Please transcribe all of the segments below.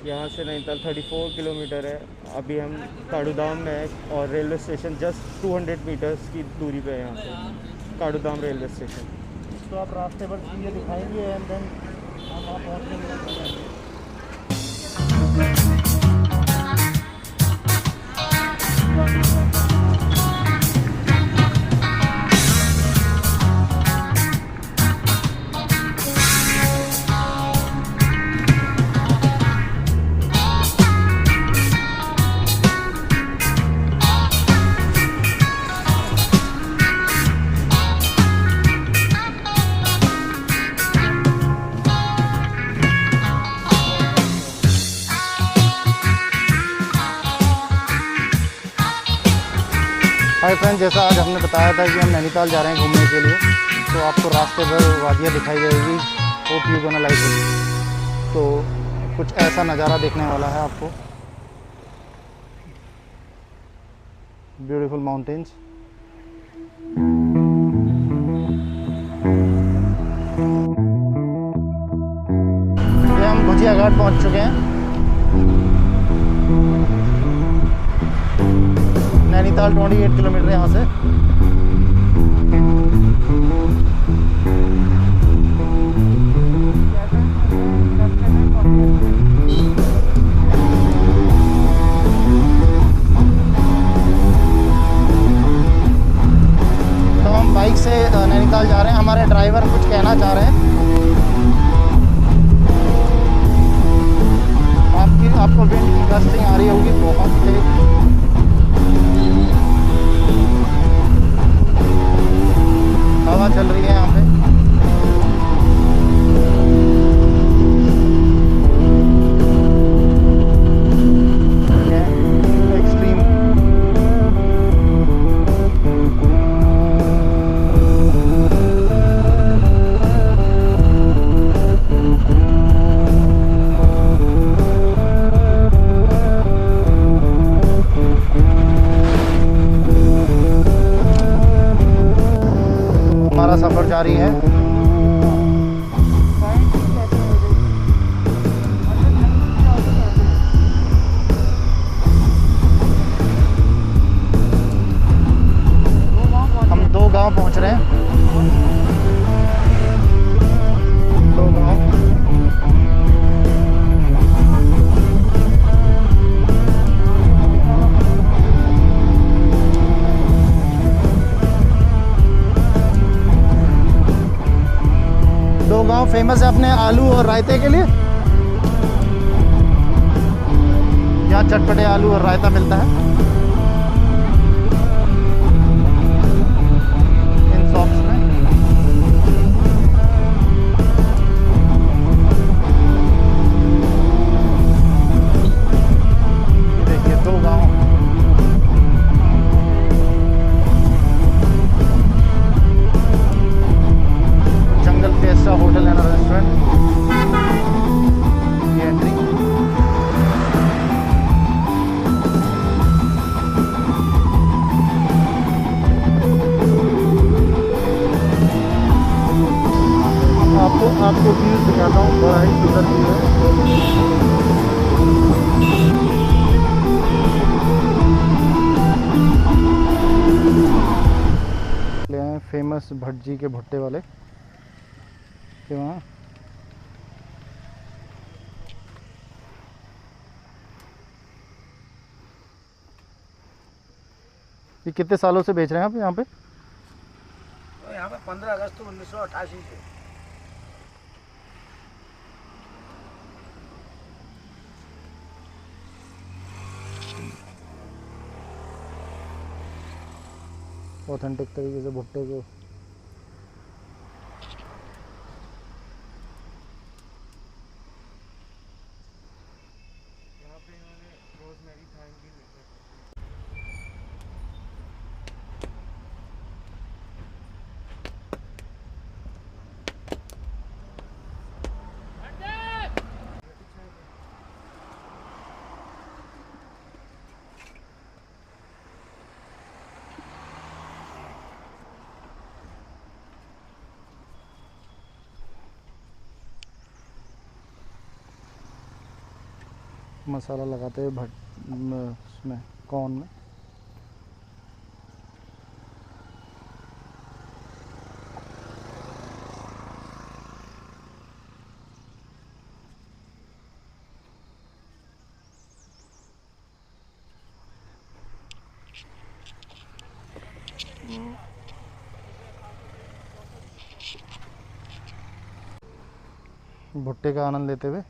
यहाँ से नैनीताल 34 किलोमीटर है। अभी हम काठगोदाम में हैं और रेलवे स्टेशन जस्ट 200 मीटर्स की दूरी पे है यहाँ से काठगोदाम रेलवे स्टेशन। तो आप रास्ते भर चीज़ें दिखाएंगे एंड देन हम वहाँ पहुँचेंगे। हाय फ्रेंड, जैसा आज हमने बताया था कि हम नैनीताल जा रहे हैं घूमने के लिए, तो आपको रास्ते भर वादियाँ दिखाई जाएगी। Hope you gonna like it. तो कुछ ऐसा नज़ारा देखने वाला है आपको। Beautiful mountains. ये हम भुजिया घाट पहुंच चुके हैं। नैनीताल 28 किलोमीटर यहाँ से। तो हम बाइक से नैनीताल जा रहे हैं। हमारे ड्राइवर कुछ कहना चाह रहे हैं। आपको विंड की गस्टिंग आ रही होगी बहुत तेज। हवा चल रही है यहाँ पे। एक्सट्रीम। हमारा सफ़र जारी है। हम 2 गांव पहुंच रहे हैं। 2 गांव। गांव फेमस है अपने आलू और रायते के लिए। यहाँ चटपटे आलू और रायता मिलता है इन शॉप्स में। ये देखिए 2 गांव। जंगल पेस्टा होटल एंड रेस्टोरेंट। ये एंट्री। आपको व्यूज दिखाता हूँ। बड़ा ही सुंदर व्यू है। ले आए फेमस भट्ट जी के भुट्टे वाले के वहाँ। ये कितने सालों से बेच रहे हैं आप यहाँ पे? तो यहाँ पे 15 अगस्त 1988 से। ऑथेंटिक तरीके से भुट्टे को यहाँ पे इन्होंने रोजमेरी थाइम भी लिखा है। मसाला लगाते हुए उसमें कॉर्न में। भुट्टे का आनंद लेते हुए।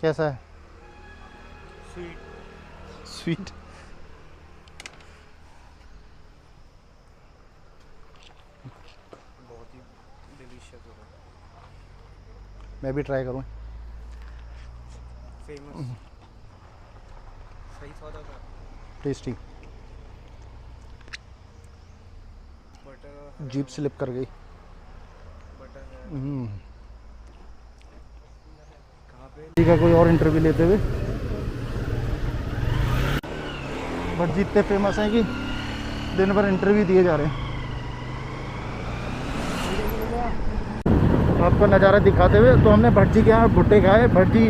कैसा है? स्वीट। बहुत ही डिलीशियस हो रहा है। मैं भी ट्राई करूँ। फेमस, सही स्वाद आता है। टेस्टी। बटर जीभ स्लिप कर गई। बटर है कहाँ पे? जी का कोई और इंटरव्यू लेते हुए। भटजी इतने फेमस हैं कि दिन भर इंटरव्यू दिए जा रहे हैं। आपको नज़ारा दिखाते हुए तो हमने भटजी के यहाँ भुट्टे खाए। भटजी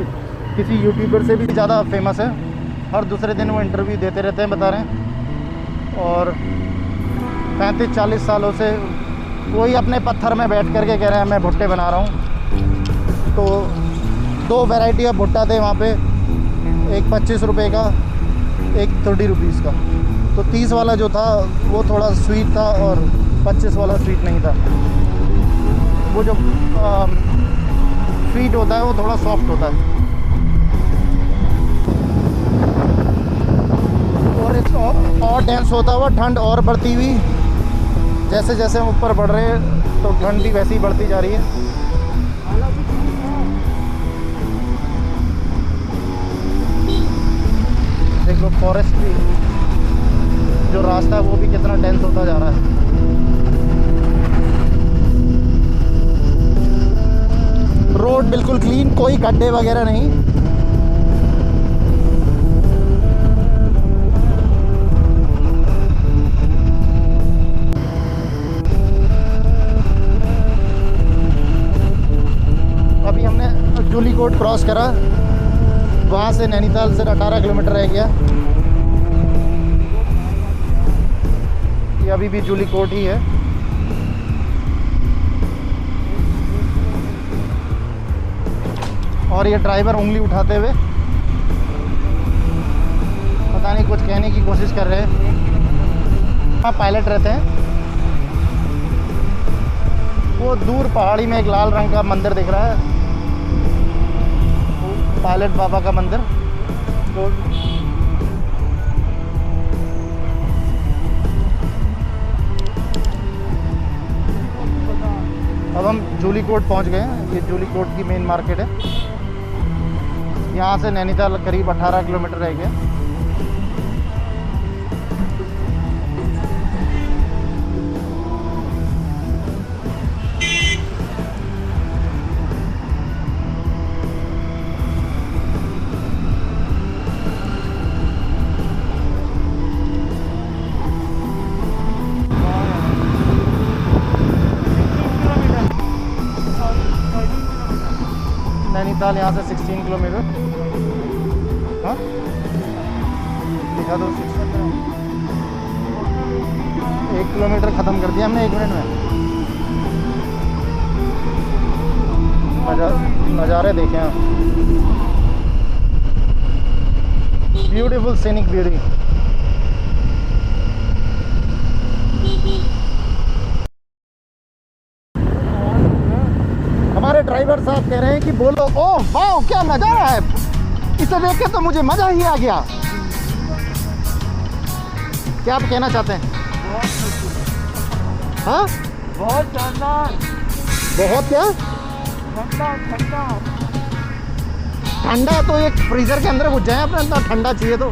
किसी यूट्यूबर से भी ज़्यादा फेमस है, हर दूसरे दिन वो इंटरव्यू देते रहते हैं, बता रहे हैं। और 35-40 सालों से कोई अपने पत्थर में बैठ करके कह रहे हैं मैं भुट्टे बना रहा हूँ। तो 2 वैरायटी ऑफ भुट्टा थे वहाँ पे, एक 25 रुपये का, एक 30 रुपीज़ का। तो 30 वाला जो था वो थोड़ा स्वीट था और 25 वाला स्वीट नहीं था। वो जो स्वीट होता है वो थोड़ा सॉफ्ट होता है। और एक और डेंस होता हुआ ठंड और बढ़ती हुई, जैसे जैसे हम ऊपर बढ़ रहे हैं तो ठंड भी वैसे ही बढ़ती जा रही है। देखो फॉरेस्ट भी जो रास्ता है वो भी कितना डेंस होता जा रहा है। रोड बिल्कुल क्लीन, कोई गड्ढे वगैरह नहीं। अभी हमने जूलीकोट क्रॉस करा, वहाँ से नैनीताल से 18 किलोमीटर रह गया। ये अभी भी जूलीकोट ही है। और ये ड्राइवर उंगली उठाते हुए पता नहीं कुछ कहने की कोशिश कर रहे हैं। वहाँ पायलट रहते हैं। वो दूर पहाड़ी में एक लाल रंग का मंदिर दिख रहा है, पायलट बाबा का मंदिर। तो अब हम जूलीकोट पहुंच गए हैं। ये जूलीकोट की मेन मार्केट है। यहाँ से नैनीताल करीब 18 किलोमीटर रह गया। नैनीताल यहाँ से 16 किलोमीटर। हाँ दिखा दो। 1 किलोमीटर ख़त्म कर दिया हमने 1 मिनट में। नज़ारे देखें आप, ब्यूटीफुल सीनिक ब्यूटी। हमारे ड्राइवर साहब कह रहे हैं कि बोलो ओह वाह क्या नज़ारा है, इसे देख के तो मुझे मज़ा ही आ गया। क्या आप कहना चाहते हैं? हाँ बहुत शानदार, बहुत क्या ठंडा ठंडा। ठंडा तो एक फ्रीजर के अंदर घुस जाए अपने, इतना ठंडा चाहिए तो।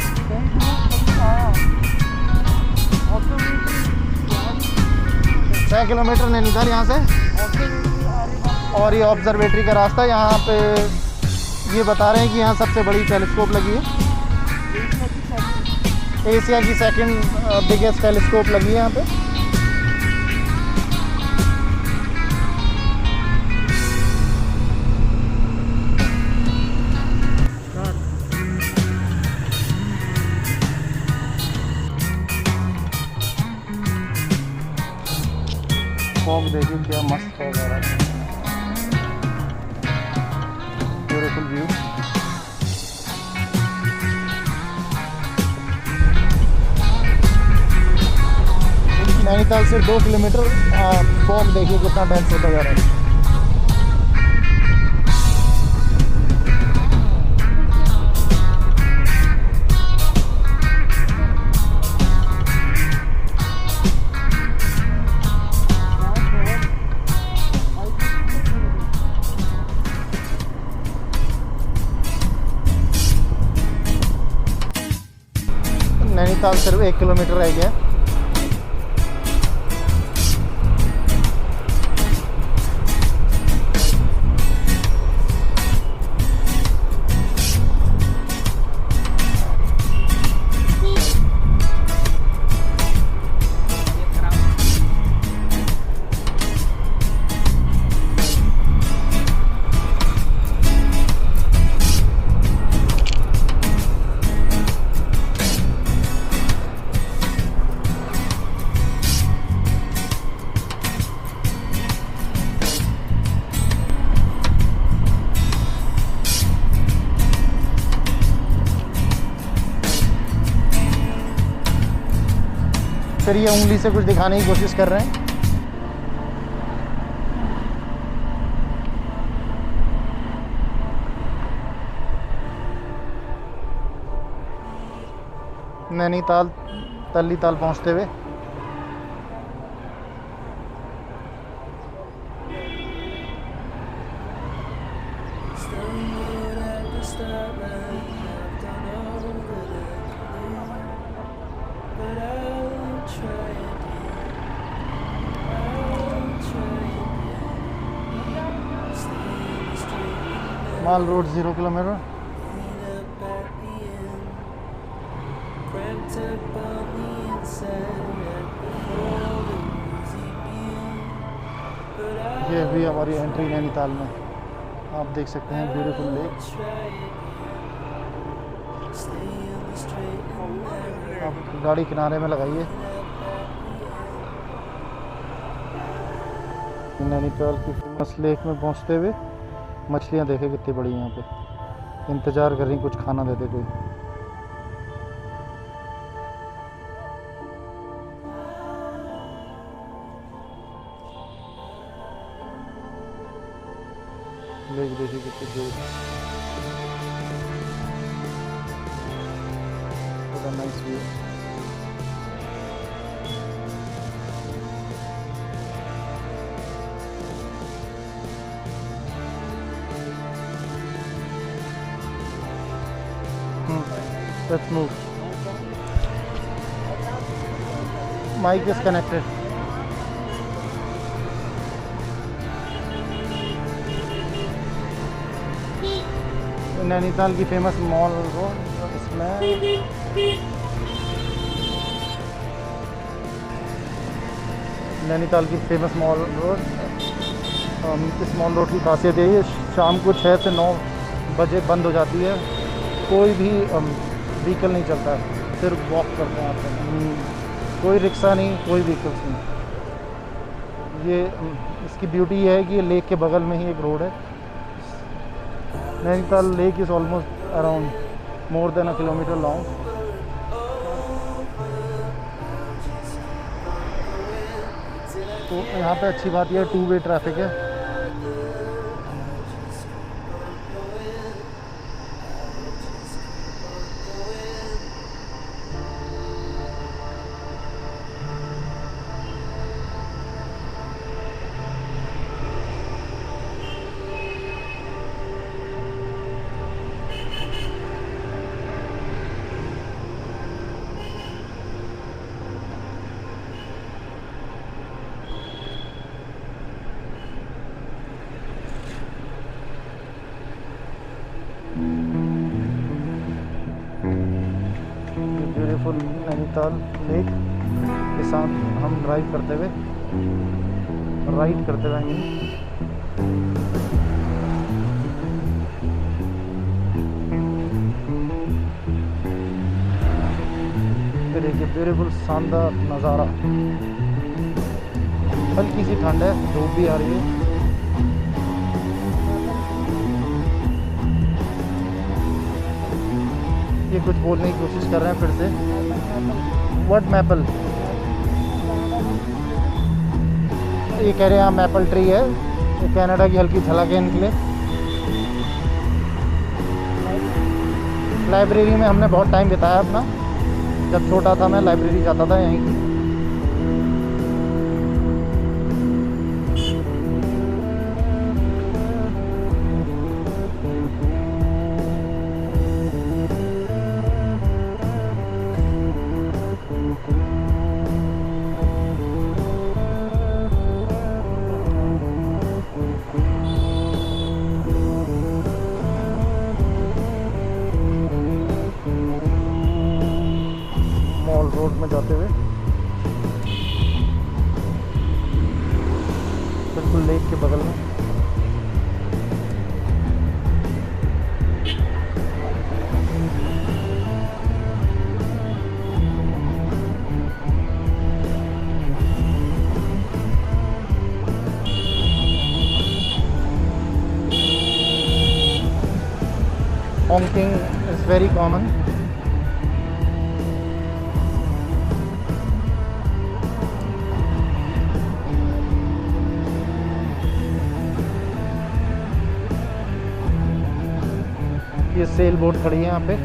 6 किलोमीटर नैनीताल यहाँ से। और ये ऑब्जर्वेटरी का रास्ता, यहाँ पे ये बता रहे हैं कि यहाँ सबसे बड़ी टेलीस्कोप लगी है। एशिया की सेकंड बिगेस्ट टेलीस्कोप लगी है यहाँ पे। फॉग देखिए क्या मस्त फॉग आ रहा है, ब्यूटीफुल व्यू। नैनीताल से 2 किलोमीटर फॉग देखिए कितना डेंस होता जा रहा है। नैनीताल सिर्फ 1 किलोमीटर रह गया। फिर ये उंगली से कुछ दिखाने की कोशिश कर रहे हैं। नैनीताल तल्लीताल पहुंचते हुए माल रोड 0 किलोमीटर। ये भी हमारी एंट्री नैनीताल में, आप देख सकते हैं ब्यूटीफुल लेक। आप गाड़ी किनारे में लगाइए। नैनीताल की फेमस लेक में पहुंचते हुए मछलियाँ देखे कितनी बड़ी हैं यहाँ पे, इंतज़ार कर रही कुछ खाना दे दे कोई। लेक देखिए कितनी दूर, बड़ा nice view. Let's move. Mic is connected. Nainital की फेमस मॉल रोड, इसमें नैनीताल की फेमस मॉल रोड। इस मॉल रोड की खासियत यही है, शाम को 6 से 9 बजे बंद हो जाती है। कोई भी व्हीकल नहीं चलता है, सिर्फ वॉक करते हैं आप। कोई रिक्शा नहीं, कोई व्हीकल्स नहीं। ये इसकी ब्यूटी ये है कि ये लेक के बगल में ही एक रोड है। Nainital lake is almost around more than 1 kilometre long. तो यहाँ पे अच्छी बात यह 2 वे ट्रैफिक है। ब्यूटीफुल नैनीताल लेक के साथ हम ड्राइव करते हुए, राइड करते हुए फिर एक ब्यूटीफुल शानदार नज़ारा। हल्की सी ठंड है, धूप भी आ रही है। ये कुछ बोलने की कोशिश कर रहे हैं फिर से। What maple? ये कह रहे हैं यहाँ मैपल ट्री है। ये कनाडा की हल्की झलक है इनके लिए। लाइब्रेरी में हमने बहुत टाइम बिताया अपना। जब छोटा था मैं लाइब्रेरी जाता था यहीं की। मॉल रोड में जाते हुए बिल्कुल लेक के बगल में। Honking is very common. ये सेल बोट खड़ी है यहाँ पे,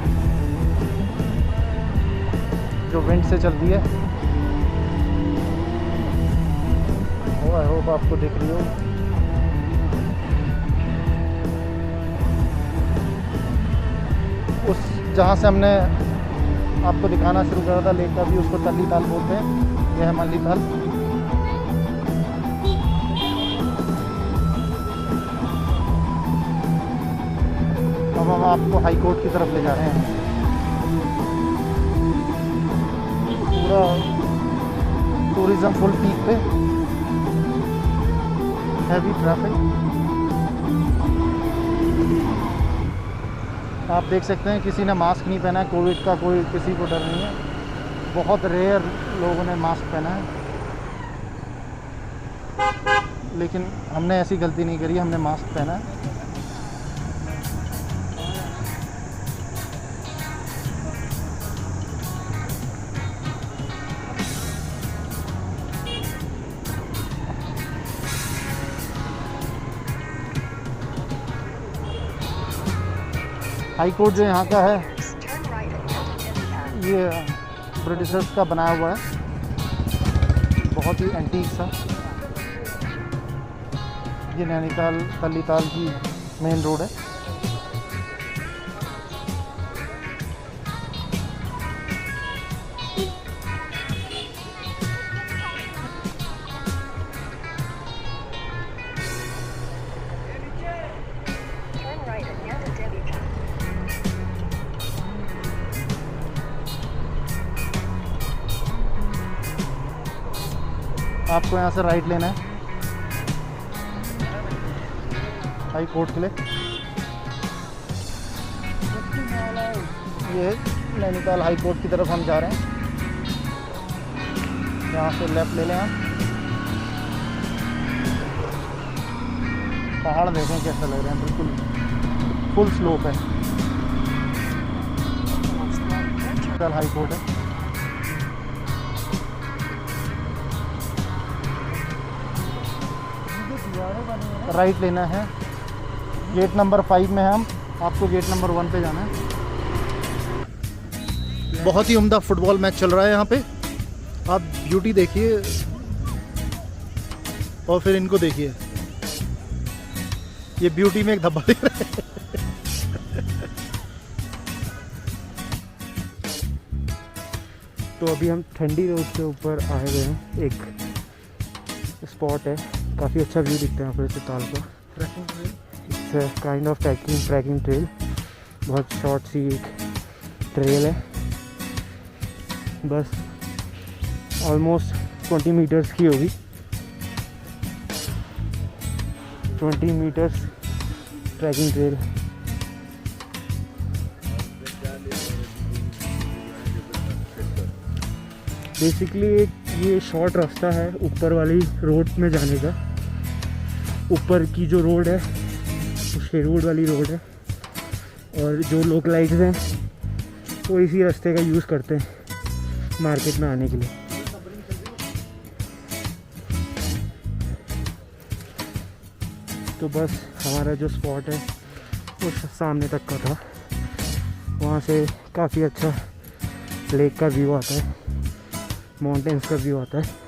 जो विंड से चलती है। आई होप आपको दिख रही हो। उस जहाँ से हमने आपको दिखाना शुरू करा था लेक का भी, उसको तल्ली ताल बोलते हैं। यह है मल्ली ताल। अब हम आपको हाई कोर्ट की तरफ ले जा रहे हैं। पूरा टूरिज्म फुल पीक पे, हैवी ट्रैफिक। आप देख सकते हैं किसी ने मास्क नहीं पहना है। कोविड का कोई किसी को डर नहीं है। बहुत रेयर लोगों ने मास्क पहना है, लेकिन हमने ऐसी गलती नहीं करी, हमने मास्क पहना है। हाई कोर्ट जो यहाँ का है, ये ब्रिटिशर्स का बनाया हुआ है, बहुत ही एंटीक सा। ये नैनीताल तल्ली ताल की मेन रोड है। आपको यहाँ से राइट लेना है हाई कोर्ट के लिए। ये नैनीताल हाई कोर्ट की तरफ हम जा रहे हैं। यहाँ से लेफ़्ट ले लें आप। पहाड़ देखें कैसे लग रहे हैं, बिल्कुल फुल स्लोप है। नैनीताल हाई कोर्ट है। राइट लेना है। गेट नंबर 5 में हम, आपको गेट नंबर 1 पे जाना है। बहुत ही उम्दा फुटबॉल मैच चल रहा है यहाँ पे। आप ब्यूटी देखिए और फिर इनको देखिए। ये ब्यूटी में एक धब्बा दिख रहा है। तो अभी हम ठंडी रोड के ऊपर आए हुए हैं। एक स्पॉट है, काफ़ी अच्छा व्यू दिखता है यहाँ पर से ताल का। It's kind of trekking trail. बहुत शॉर्ट सी एक ट्रेल है, बस ऑलमोस्ट 20 मीटर्स की होगी। 20 मीटर्स ट्रैकिंग ट्रेल। बेसिकली एक ये शॉर्ट रास्ता है ऊपर वाली रोड में जाने का। ऊपर की जो रोड है वो शेरवुड वाली रोड है, और जो लोकलाइट्स हैं वो इसी रास्ते का यूज़ करते हैं मार्केट में आने के लिए। तो बस हमारा जो स्पॉट है वो सामने तक का था। वहाँ से काफ़ी अच्छा लेक का व्यू आता है, माउंटेन्स का व्यू आता है।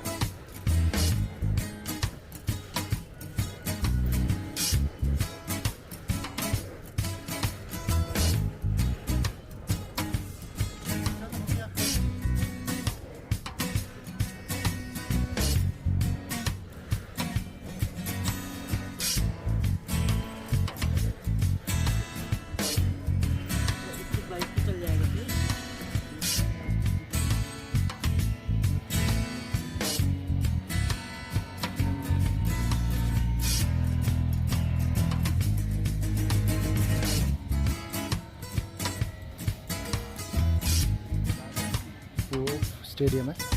वो स्टेडियम है।